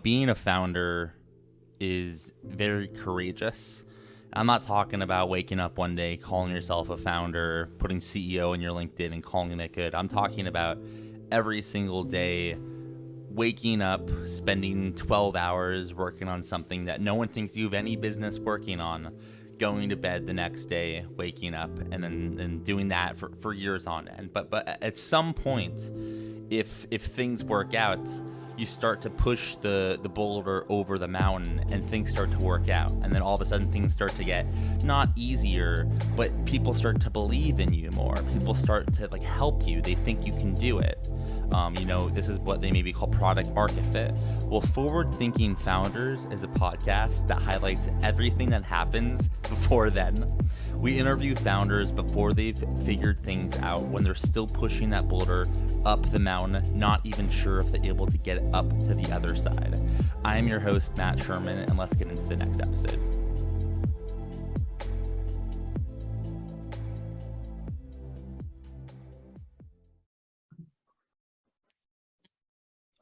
Being a founder is very courageous. I'm not talking about waking up one day, calling yourself a founder, putting CEO in your LinkedIn and calling it good. I'm talking about every single day waking up, spending 12 hours working on something that no one thinks you have any business working on, going to bed the next day, waking up, and doing that for years on end. But at some point, if things work out, you start to push the boulder over the mountain and things start to work out, and then all of a sudden things start to get not easier, but people start to believe in you more. People start to help you. They think you can do it. This is what they maybe call product market fit. Well, Forward Thinking Founders is a podcast that highlights everything that happens before then. We interview founders before they've figured things out, when they're still pushing that boulder up the mountain, not even sure if they're able to get up to the other side. I'm your host, Matt Sherman, and let's get into the next episode.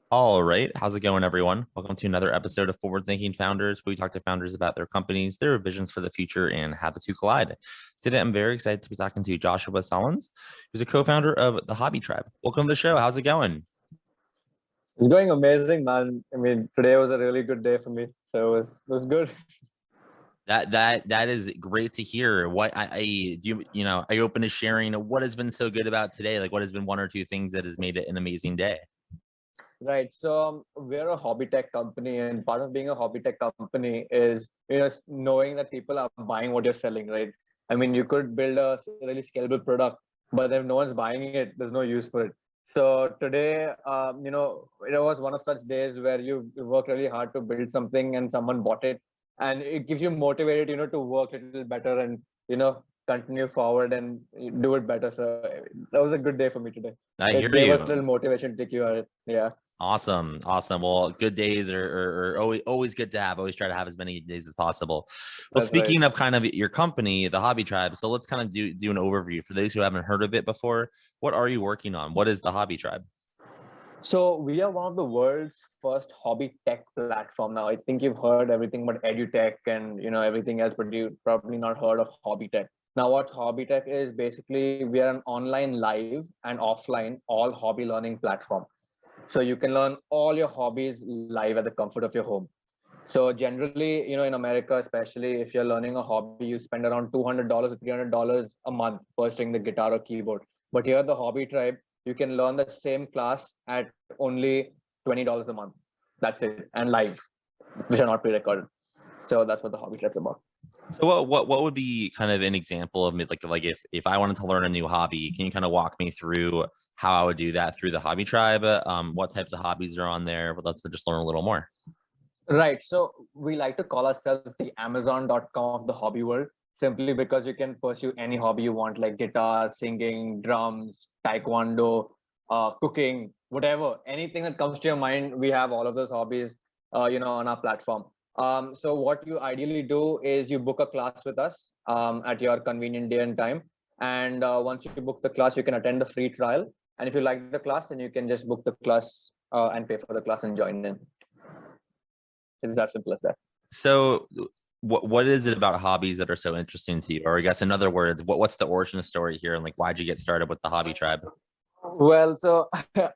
All right. How's it going, everyone? Welcome to another episode of Forward Thinking Founders, where we talk to founders about their companies, their visions for the future, and how the two collide. Today, I'm very excited to be talking to Joshua Salins, who's a co-founder of the Hobby Tribe. Welcome to the show. How's it going? It's going amazing, man. I mean, today was a really good day for me, so it was good. That is great to hear. What I do are you open to sharing what has been so good about today? Like, what has been one or two things that has made it an amazing day? Right. So we're a hobby tech company, and part of being a hobby tech company is knowing that people are buying what you're selling, right? I mean, you could build a really scalable product, but if no one's buying it, there's no use for it. So today, it was one of such days where you work really hard to build something and someone bought it, and it gives you motivated, to work a little better and continue forward and do it better. So that was a good day for me today. I It hear gave us a you. little motivation to keep you at it. Yeah. Awesome. Well, good days are always good to have. Always try to have as many days as possible. Well, That's right. speaking of kind of your company, the Hobby Tribe, so let's kind of do an overview for those who haven't heard of it before. What are you working on? What is the Hobby Tribe? So we are one of the world's first hobby tech platform. Now, I think you've heard everything about edutech and everything else, but you probably not heard of hobby tech. Now, what hobby tech is basically, we are an online, live, and offline all hobby learning platform. So you can learn all your hobbies live at the comfort of your home. So generally, in America, especially if you're learning a hobby, you spend around $200 or $300 a month purchasing the guitar or keyboard. But here at the Hobby Tribe, you can learn the same class at only $20 a month. That's it, and live, which are not pre-recorded. So that's what the Hobby Tribe is about. So what would be kind of an example of like if I wanted to learn a new hobby, can you kind of walk me through how I would do that through the Hobby Tribe? What types of hobbies are on there? But let's just learn a little more. Right. So we like to call ourselves the Amazon.com of the hobby world, simply because you can pursue any hobby you want, like guitar, singing, drums, taekwondo, cooking, whatever, anything that comes to your mind. We have all of those hobbies, on our platform. So what you ideally do is you book a class with us at your convenient day and time. And once you book the class, you can attend the free trial. And if you like the class, then you can just book the class and pay for the class and join in. It's as simple as that. So what is it about hobbies that are so interesting to you? Or I guess in other words, what's the origin story here, and like why'd you get started with the Hobby Tribe? Well, so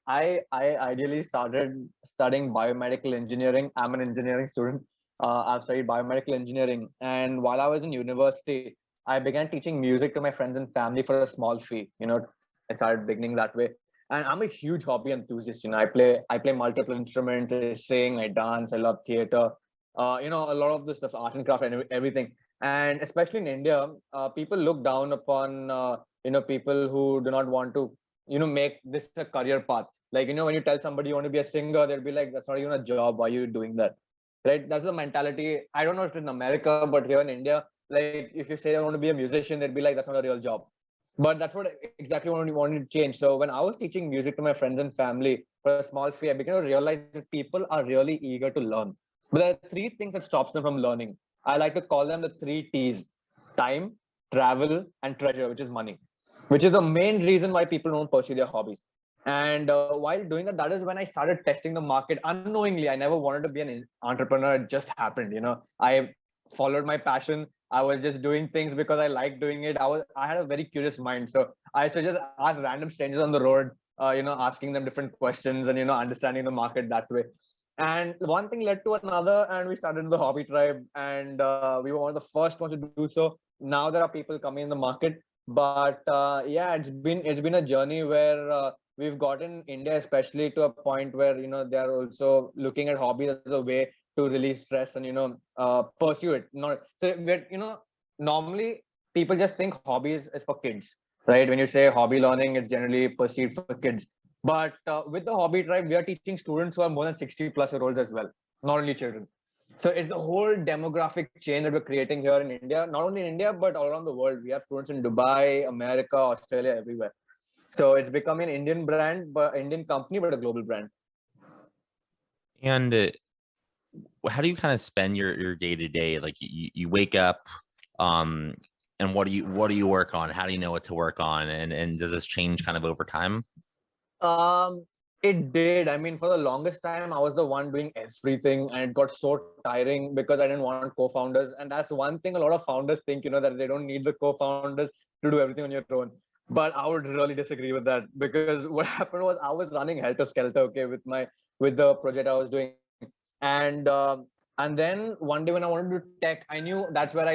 I ideally started studying biomedical engineering. I'm an engineering student. I've studied biomedical engineering, and while I was in university, I began teaching music to my friends and family for a small fee. I started beginning that way. And I'm a huge hobby enthusiast. I play multiple instruments. I sing, I dance, I love theater. A lot of this stuff, art and craft, and everything. And especially in India, people look down upon people who do not want to make this a career path. Like, when you tell somebody you want to be a singer, they'll be like, that's not even a job, why are you doing that? Right? That's the mentality. I don't know if it's in America, but here in India, like, if you say I want to be a musician, they'd be like, that's not a real job. But that's what exactly what we wanted to change. So when I was teaching music to my friends and family for a small fee, I began to realize that people are really eager to learn, but there are three things that stops them from learning. I like to call them the three T's: time, travel, and treasure, which is money, which is the main reason why people don't pursue their hobbies. And while doing that, that is when I started testing the market unknowingly. I never wanted to be an entrepreneur. It just happened. I followed my passion. I was just doing things because I liked doing it. I had a very curious mind. So I used to just ask random strangers on the road, asking them different questions and, understanding the market that way. And one thing led to another, and we started the Hobby Tribe, and we were one of the first ones to do so. Now there are people coming in the market, but yeah, it's been a journey where we've gotten India especially to a point where they are also looking at hobbies as a way to release stress and pursue it. Not so we're, normally people just think hobbies is for kids, right? When you say hobby learning, it's generally perceived for kids. But with the Hobby Tribe, we are teaching students who are more than 60+ year olds as well, not only children. So it's the whole demographic change that we're creating here in India, not only in India, but all around the world. We have students in Dubai, America, Australia, everywhere. So it's becoming an Indian brand, but Indian company, but a global brand. And how do you kind of spend your day to day? Like you wake up, um, and what do you work on? How do you know what to work on? And does this change kind of over time? Um, it did. I mean, for the longest time, I was the one doing everything, and it got so tiring because I didn't want co-founders. And that's one thing a lot of founders think, that they don't need the co-founders to do everything on your own. But I would really disagree with that, because what happened was I was running helter skelter, okay, with the project I was doing, and and then one day when I wanted to do tech, I knew that's where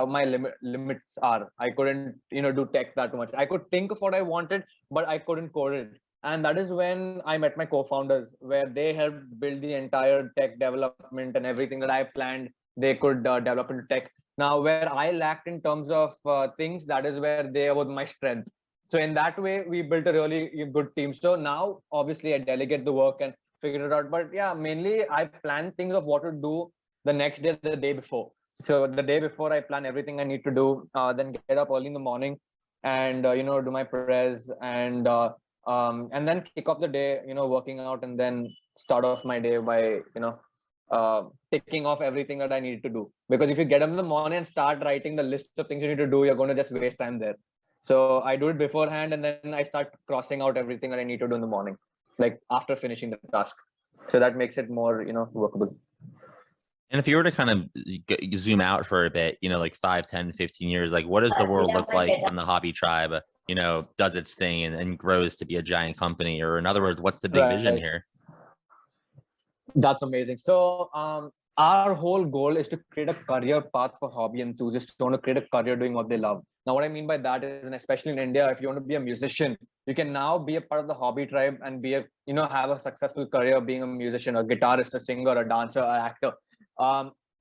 my limits are. I couldn't do tech that much. I could think of what I wanted, but I couldn't code it. And that is when I met my co-founders, where they helped build the entire tech development, and everything that I planned they could develop into tech. Now where I lacked in terms of things, that is where they were my strength. So in that way we built a really good team. So now obviously I delegate the work and figure it out. But yeah, mainly I plan things of what to do the next day, the day before. So the day before I plan everything I need to do, then get up early in the morning and do my prayers, and then kick off the day, working out, and then start off my day by ticking off everything that I need to do. Because if you get up in the morning and start writing the list of things you need to do, you're going to just waste time there. So I do it beforehand, and then I start crossing out everything that I need to do in the morning, like after finishing the task. So that makes it more workable. And if you were to kind of zoom out for a bit, like 5, 10, 15 years, like what does the world look like when the Hobby Tribe, does its thing and grows to be a giant company? Or in other words, what's the big vision here? That's amazing. So our whole goal is to create a career path for hobby enthusiasts who want to create a career doing what they love. Now, what I mean by that is, and especially in India, if you want to be a musician, you can now be a part of the Hobby Tribe and have a successful career being a musician, a guitarist, a singer, a dancer, an actor.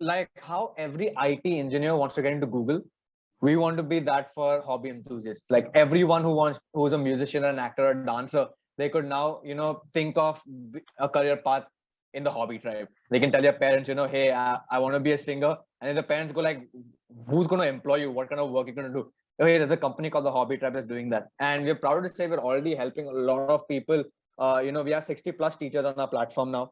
Like how every IT engineer wants to get into Google, we want to be that for hobby enthusiasts. Like everyone who's a musician, an actor, a dancer, they could now think of a career path in the Hobby Tribe. They can tell their parents, hey, I want to be a singer. And if the parents go like, who's going to employ you? What kind of work are you going to do? Oh, hey, there's a company called the Hobby Tribe that's doing that. And we're proud to say we're already helping a lot of people. We have 60+ teachers on our platform now.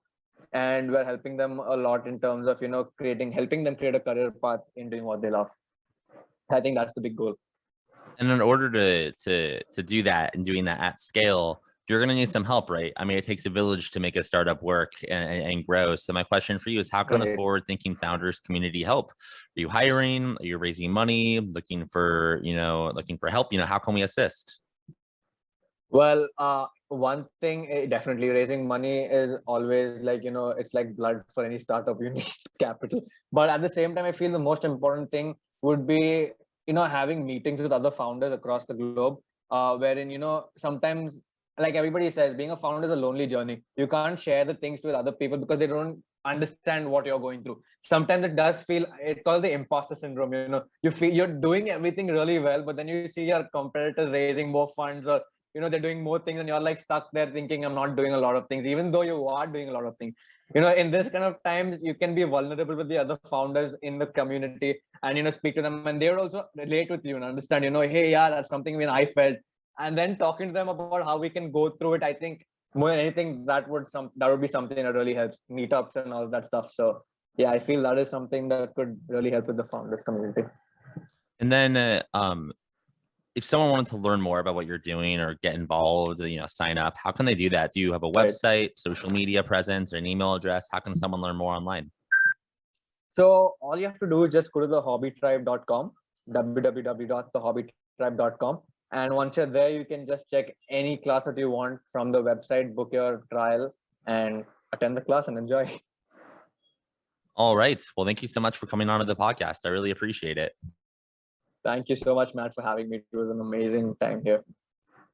And we're helping them a lot in terms of, helping them create a career path in doing what they love. I think that's the big goal. And in order to do that and doing that at scale, you're going to need some help, right? I mean, it takes a village to make a startup work and grow. So my question for you is, how can the forward-thinking founders community help? Are you hiring? Are you raising money? Looking for help? How can we assist? Well, one thing, definitely raising money is always like, it's like blood for any startup, you need capital. But at the same time, I feel the most important thing would be, having meetings with other founders across the globe, wherein, sometimes, like everybody says, being a founder is a lonely journey. You can't share the things with other people because they don't understand what you're going through. Sometimes it does feel, it's called the imposter syndrome. You feel you're doing everything really well, but then you see your competitors raising more funds, or they're doing more things, and you're like stuck there thinking, I'm not doing a lot of things, even though you are doing a lot of things. In this kind of times, you can be vulnerable with the other founders in the community, and speak to them, and they would also relate with you and understand, hey, yeah, that's something when I felt. And then talking to them about how we can go through it, I think more than anything, that would be something that really helps. Meetups and all that stuff. So yeah, I feel that is something that could really help with the founders community. And then if someone wanted to learn more about what you're doing or get involved, sign up, how can they do that? Do you have a Right. website, social media presence, or an email address? How can someone learn more online? So all you have to do is just go to thehobbytribe.com, www.thehobbytribe.com. And once you're there, you can just check any class that you want from the website, book your trial, and attend the class and enjoy. All right. Well, thank you so much for coming on to the podcast. I really appreciate it. Thank you so much, Matt, for having me. It was an amazing time here.